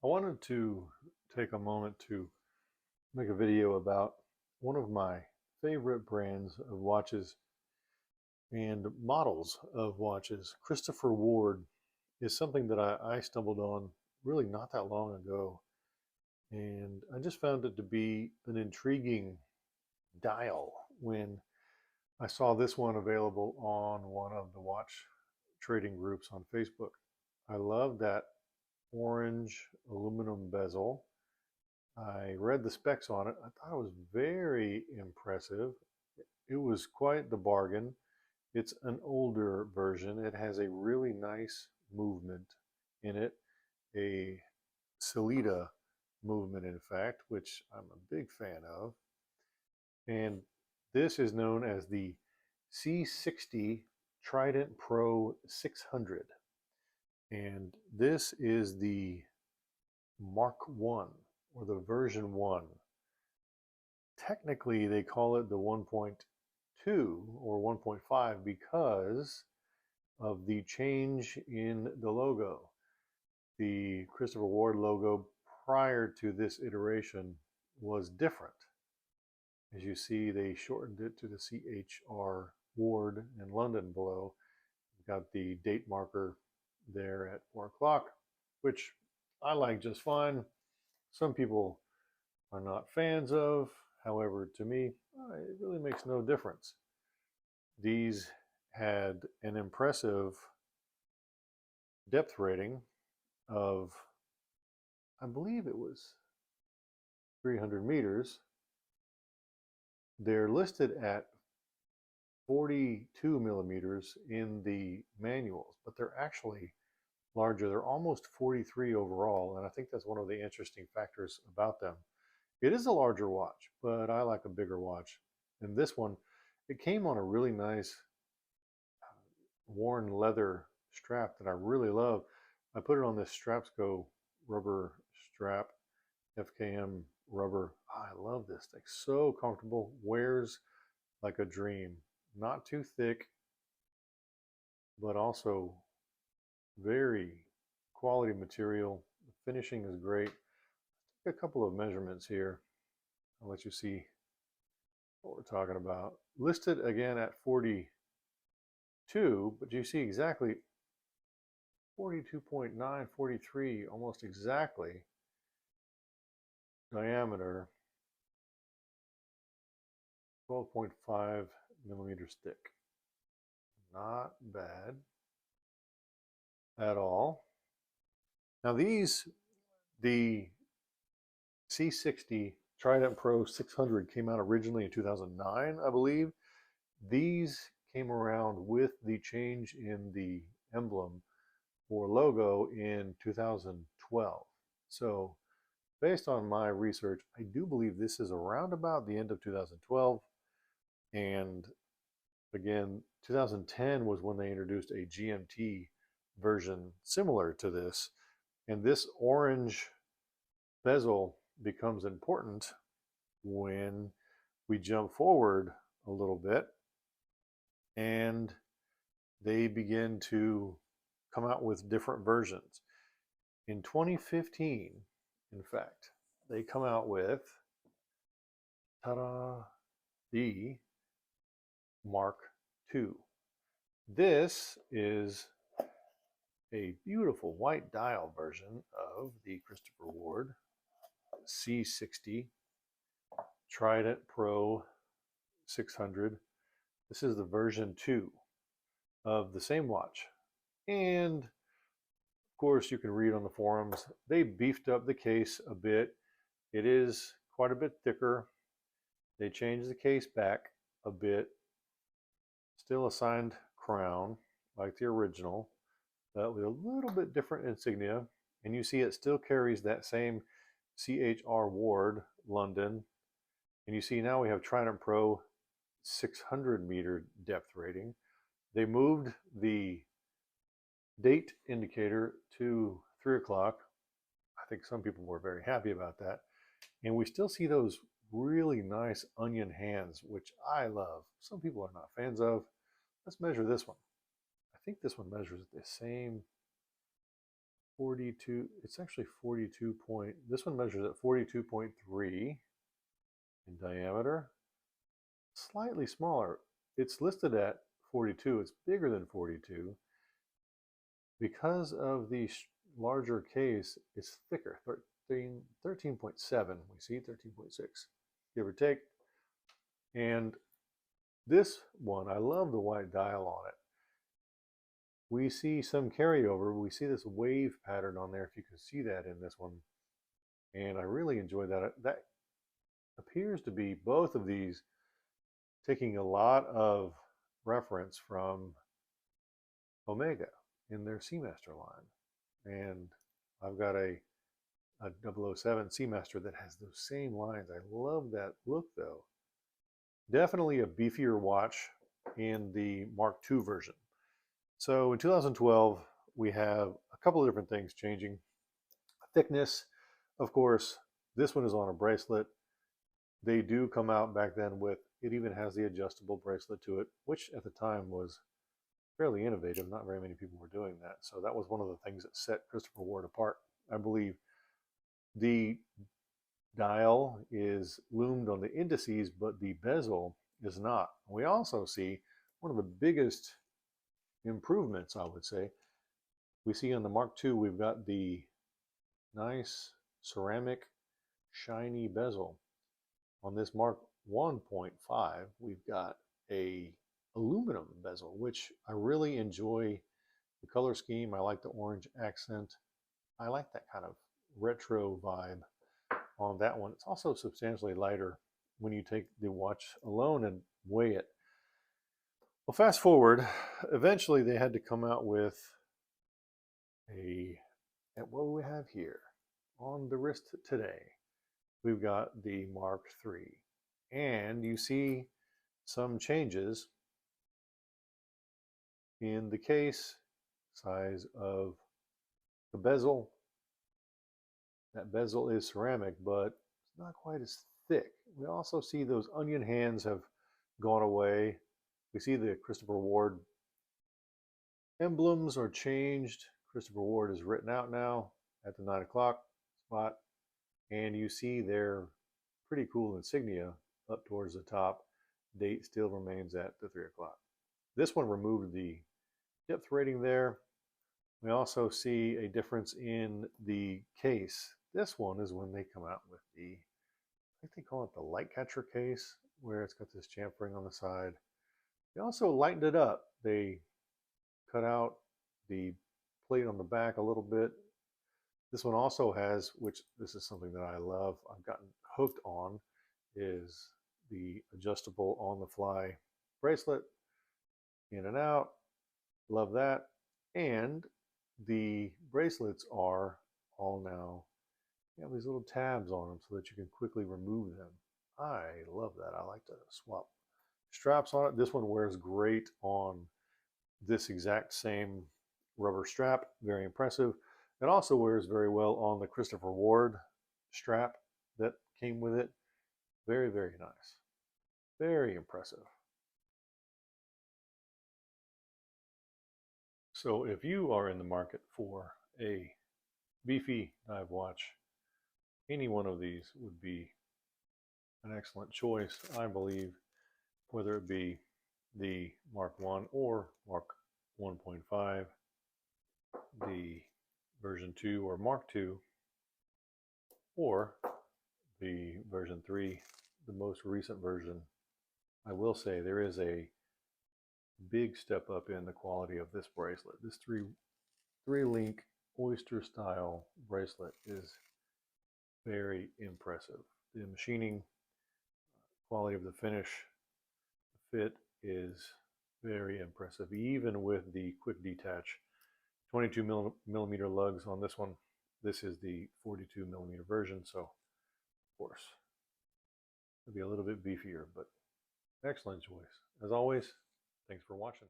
I wanted to take a moment to make a video about one of my favorite brands of watches and models of watches. Christopher Ward is something that I stumbled on really not that long ago, and I just found it to be an intriguing dial when I saw this one available on one of the watch trading groups on Facebook. I love that orange aluminum bezel. I read the specs on it. I thought it was very impressive. It was quite the bargain. It's an older version. It has a really nice movement in it, a Salida movement, in fact, which I'm a big fan of. And this is known as the C60 Trident Pro 600. And this is the Mark 1 or the version 1. Technically, they call it the 1.2 or 1.5 because of the change in the logo. The Christopher Ward logo prior to this iteration was different. As you see, they shortened it to the CHR Ward in London below. You've got the date marker there at 4 o'clock, which I like just fine. Some people are not fans of. However, to me, it really makes no difference. These had an impressive depth rating of, I believe it was 300 meters. They're listed at 42 millimeters in the manuals, but they're actually larger. They're almost 43 overall, and I think that's one of the interesting factors about them. It is a larger watch, but I like a bigger watch. And this one, it came on a really nice worn leather strap that I really love. I put it on this Strapsco rubber strap, FKM rubber. I love this thing. So comfortable, wears like a dream. Not too thick, but also very quality material. The finishing is great. A couple of measurements here. I'll let you see what we're talking about. Listed again at 42, but you see exactly 42.9, 43, almost exactly diameter, 12.5 millimeters thick. Not bad at all. Now these, the C60 Trident Pro 600 came out originally in 2009, I believe. These came around with the change in the emblem or logo in 2012. So based on my research, I do believe this is around about the end of 2012. And again, 2010 was when they introduced a GMT version similar to this. And this orange bezel becomes important when we jump forward a little bit and they begin to come out with different versions. In 2015, in fact, they come out with, ta-da, the Mark II. This is a beautiful white dial version of the Christopher Ward C60 Trident Pro 600. This is the version 2 of the same watch. And of course, you can read on the forums, they beefed up the case a bit. It is quite a bit thicker. They changed the case back a bit. Still a signed crown like the original, but with a little bit different insignia. And you see it still carries that same CHR Ward London. And you see now we have Trident Pro 600 meter depth rating. They moved the date indicator to 3 o'clock. I think some people were very happy about that. And we still see those really nice onion hands, which I love. Some people are not fans of. Let's measure this one. I think this one measures the same 42, it's actually 42 point, this one measures at 42.3 in diameter, slightly smaller. It's listed at 42, it's bigger than 42. Because of the larger case, it's thicker, 13.7, we see 13.6, give or take. And this one, I love the white dial on it. We see some carryover. We see this wave pattern on there, if you can see that in this one. And I really enjoy that. That appears to be, both of these, taking a lot of reference from Omega in their Seamaster line. And I've got a 007 Seamaster that has those same lines. I love that look though. Definitely a beefier watch in the Mark II version. So in 2012, we have a couple of different things changing. Thickness, of course, this one is on a bracelet. They do come out back then with, it even has the adjustable bracelet to it, which at the time was fairly innovative. Not very many people were doing that. So that was one of the things that set Christoper Ward apart, I believe. The dial is loomed on the indices, but the bezel is not. We also see one of the biggest improvements, I would say. We see on the Mark II, we've got the nice ceramic shiny bezel. On this Mark 1.5, we've got a aluminum bezel, which I really enjoy the color scheme. I like the orange accent. I like that kind of retro vibe on that one. It's also substantially lighter when you take the watch alone and weigh it. Well, fast forward, eventually they had to come out with what do we have here? On the wrist today, we've got the Mark III. And you see some changes in the case, size of the bezel. That bezel is ceramic, but it's not quite as thick. We also see those onion hands have gone away. We see the Christoper Ward emblems are changed. Christoper Ward is written out now at the 9 o'clock spot. And you see their pretty cool insignia up towards the top. Date still remains at the 3 o'clock. This one removed the depth rating there. We also see a difference in the case. This one is when they come out with the, I think they call it the light catcher case, where it's got this chamfering on the side. They also lightened it up. They cut out the plate on the back a little bit. This one also has, which this is something that I love, I've gotten hooked on, is the adjustable on the fly bracelet, in and out. Love that. And the bracelets are all now, you have these little tabs on them so that you can quickly remove them. I love that. I like to swap straps on it. This one wears great on this exact same rubber strap. Very impressive. It also wears very well on the Christoper Ward strap that came with it. Very, very nice. Very impressive. So if you are in the market for a beefy dive watch, any one of these would be an excellent choice, I believe, whether it be the Mark I or Mark 1.5, the version 2 or Mark II, or the version 3, the most recent version. I will say there is a big step up in the quality of this bracelet. This three link oyster style bracelet is very impressive. The machining, quality of the finish, the fit is very impressive, even with the quick detach 22 millimeter lugs on this one. This is the 42 millimeter version, so of course it'll be a little bit beefier, but excellent choice. As always, thanks for watching.